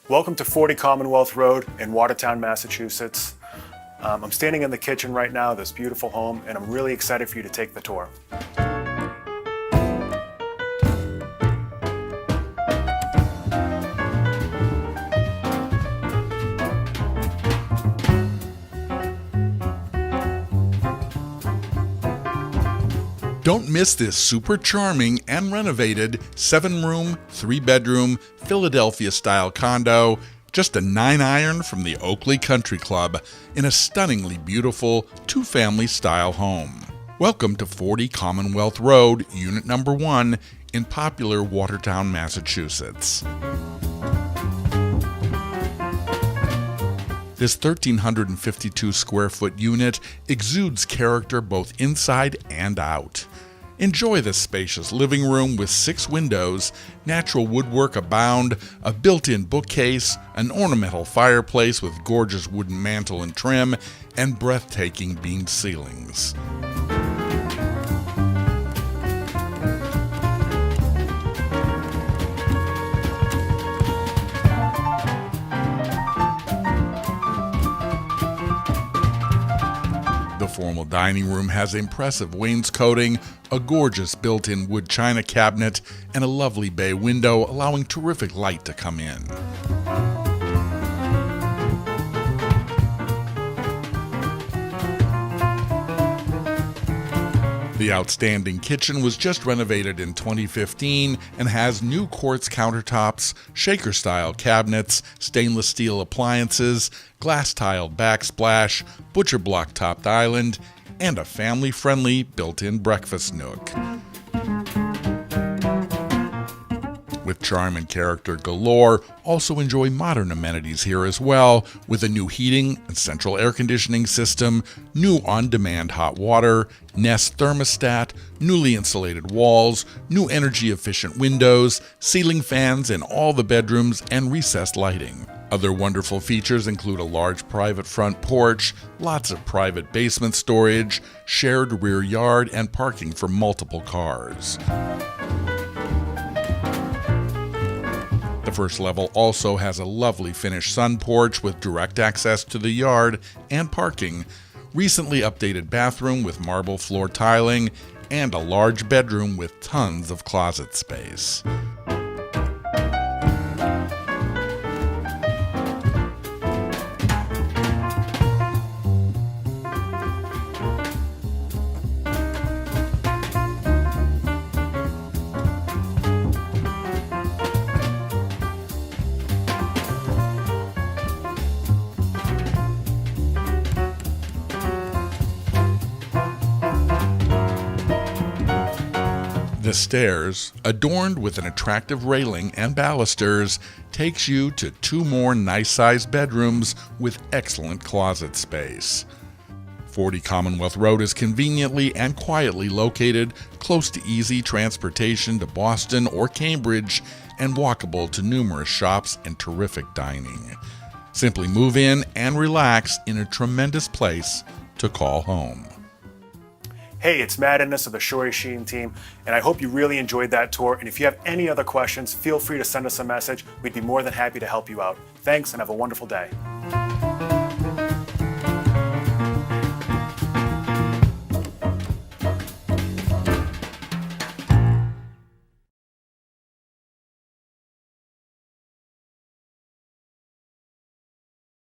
Welcome to 40 Commonwealth Road in Watertown, Massachusetts. I'm standing in the kitchen right now of this beautiful home, and I'm really excited for you to take the tour. Don't miss this super charming and renovated 7-room, 3-bedroom Philadelphia-style condo, just a 9-iron from the Oakley Country Club in a stunningly beautiful 2-family style home. Welcome to 40 Commonwealth Road, Unit Number 1 in popular Watertown, Massachusetts. This 1,352 square foot unit exudes character both inside and out. Enjoy this spacious living room with 6 windows, natural woodwork abound, a built-in bookcase, an ornamental fireplace with gorgeous wooden mantel and trim, and breathtaking beamed ceilings. The formal dining room has impressive wainscoting, a gorgeous built-in wood china cabinet, and a lovely bay window allowing terrific light to come in. The outstanding kitchen was just renovated in 2015 and has new quartz countertops, shaker-style cabinets, stainless steel appliances, glass-tiled backsplash, butcher block-topped island, and a family-friendly built-in breakfast nook. With charm and character galore, also enjoy modern amenities here as well, with a new heating and central air conditioning system, new on-demand hot water, Nest thermostat, newly insulated walls, new energy-efficient windows, ceiling fans in all the bedrooms, and recessed lighting. Other wonderful features include a large private front porch, lots of private basement storage, shared rear yard, and parking for multiple cars. The first level also has a lovely finished sun porch with direct access to the yard and parking, recently updated bathroom with marble floor tiling, and a large bedroom with tons of closet space. The stairs, adorned with an attractive railing and balusters, takes you to 2 more nice-sized bedrooms with excellent closet space. 40 Commonwealth Road is conveniently and quietly located, close to easy transportation to Boston or Cambridge, and walkable to numerous shops and terrific dining. Simply move in and relax in a tremendous place to call home. Hey, it's Matt Ennis of the Shorey Sheehan team, and I hope you really enjoyed that tour. And if you have any other questions, feel free to send us a message. We'd be more than happy to help you out. Thanks, and have a wonderful day.